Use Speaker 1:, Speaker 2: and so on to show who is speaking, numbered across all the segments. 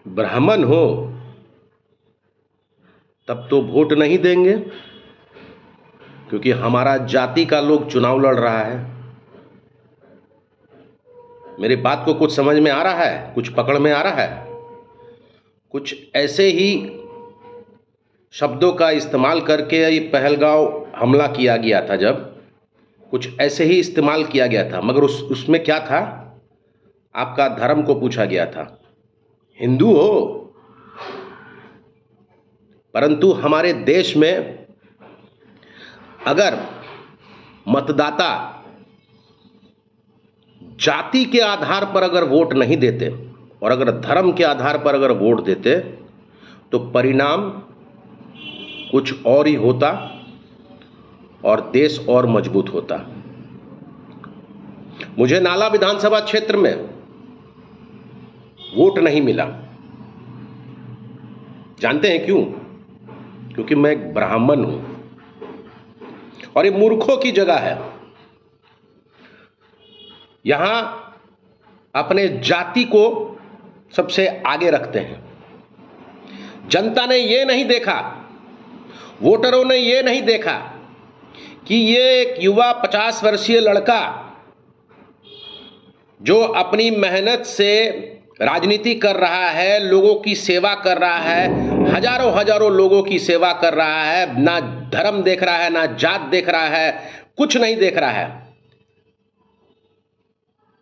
Speaker 1: ब्राह्मण हो तब तो वोट नहीं देंगे, क्योंकि हमारा जाति का लोग चुनाव लड़ रहा है। मेरी बात को कुछ समझ में आ रहा है? कुछ पकड़ में आ रहा है? कुछ ऐसे ही शब्दों का इस्तेमाल करके ये पहलगांव हमला किया गया था, जब कुछ ऐसे ही इस्तेमाल किया गया था, मगर उसमें क्या था? आपका धर्म को पूछा गया था, हिंदू हो। परंतु हमारे देश में अगर मतदाता जाति के आधार पर अगर वोट नहीं देते और अगर धर्म के आधार पर अगर वोट देते तो परिणाम कुछ और ही होता और देश और मजबूत होता। मुझे नाला विधानसभा क्षेत्र में वोट नहीं मिला। जानते हैं क्यों? क्योंकि मैं एक ब्राह्मण हूं और ये मूर्खों की जगह है। यहां अपने जाति को सबसे आगे रखते हैं। जनता ने ये नहीं देखा, वोटरों ने ये नहीं देखा कि ये एक युवा 50 वर्षीय लड़का जो अपनी मेहनत से राजनीति कर रहा है, लोगों की सेवा कर रहा है, हजारों हजारों लोगों की सेवा कर रहा है, ना धर्म देख रहा है, ना जात देख रहा है, कुछ नहीं देख रहा है,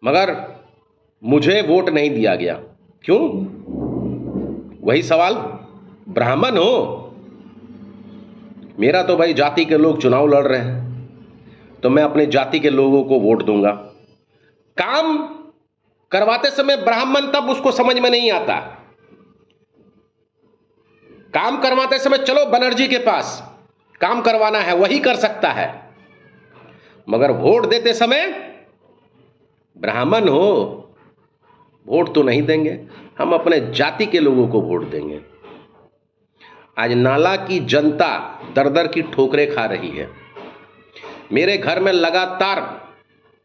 Speaker 1: मगर मुझे वोट नहीं दिया गया। क्यों? वही सवाल, ब्राह्मण हो। मेरा तो भाई जाति के लोग चुनाव लड़ रहे हैं तो मैं अपने जाति के लोगों को वोट दूंगा। काम करवाते समय ब्राह्मण तब उसको समझ में नहीं आता। काम करवाते समय चलो बनर्जी के पास काम करवाना है, वही कर सकता है, मगर वोट देते समय ब्राह्मण हो, वोट तो नहीं देंगे। हम अपने जाति के लोगों को वोट देंगे। आज नाला की जनता दर दर की ठोकरें खा रही है। मेरे घर में लगातार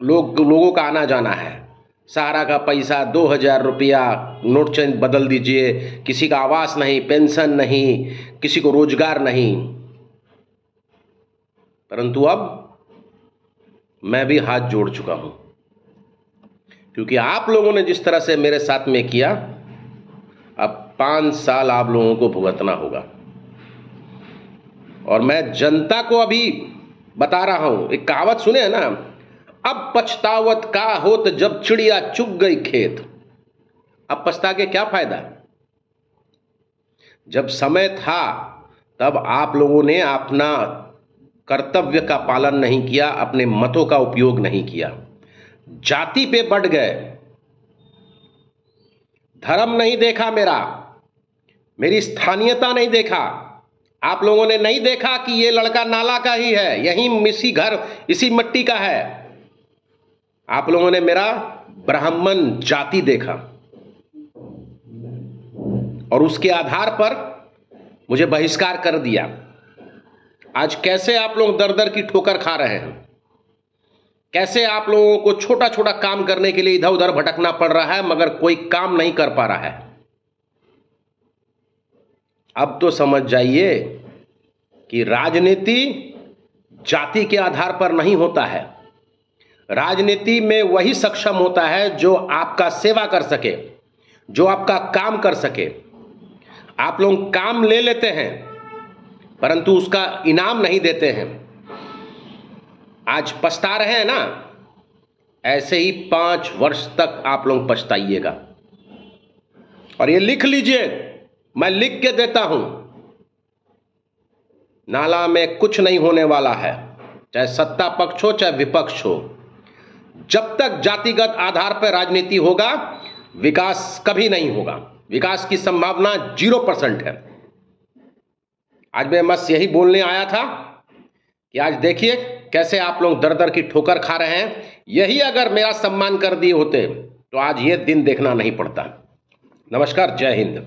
Speaker 1: लोगों का आना जाना है। सहारा का पैसा 2000 रुपया, नोट चेंज बदल दीजिए, किसी का आवास नहीं, पेंशन नहीं, किसी को रोजगार नहीं। परंतु अब मैं भी हाथ जोड़ चुका हूं, क्योंकि आप लोगों ने जिस तरह से मेरे साथ में किया, अब 5 साल आप लोगों को भुगतना होगा। और मैं जनता को अभी बता रहा हूं, एक कहावत सुने है ना, अब पछतावत का होत जब चिड़िया चुग गई खेत। अब पछता के क्या फायदा? जब समय था तब आप लोगों ने अपना कर्तव्य का पालन नहीं किया, अपने मतों का उपयोग नहीं किया, जाति पे बढ़ गए, धर्म नहीं देखा, मेरी स्थानीयता नहीं देखा। आप लोगों ने नहीं देखा कि ये लड़का नाला का ही है, यही इसी घर इसी मिट्टी का है। आप लोगों ने मेरा ब्राह्मण जाति देखा और उसके आधार पर मुझे बहिष्कार कर दिया। आज कैसे आप लोग दर दर की ठोकर खा रहे हैं, कैसे आप लोगों को छोटा छोटा काम करने के लिए इधर उधर भटकना पड़ रहा है, मगर कोई काम नहीं कर पा रहा है। अब तो समझ जाइए कि राजनीति जाति के आधार पर नहीं होता है। राजनीति में वही सक्षम होता है जो आपका सेवा कर सके, जो आपका काम कर सके। आप लोग काम ले लेते हैं परंतु उसका इनाम नहीं देते हैं। आज पछता रहे हैं ना, ऐसे ही 5 वर्ष तक आप लोग पछताइएगा। और ये लिख लीजिए, मैं लिख के देता हूं, नाला में कुछ नहीं होने वाला है, चाहे सत्ता पक्ष हो चाहे विपक्ष हो। जब तक जातिगत आधार पर राजनीति होगा, विकास कभी नहीं होगा। विकास की संभावना 0% है। आज मैं बस यही बोलने आया था कि आज देखिए कैसे आप लोग दर दर की ठोकर खा रहे हैं। यही अगर मेरा सम्मान कर दिए होते तो आज ये दिन देखना नहीं पड़ता। नमस्कार, जय हिंद।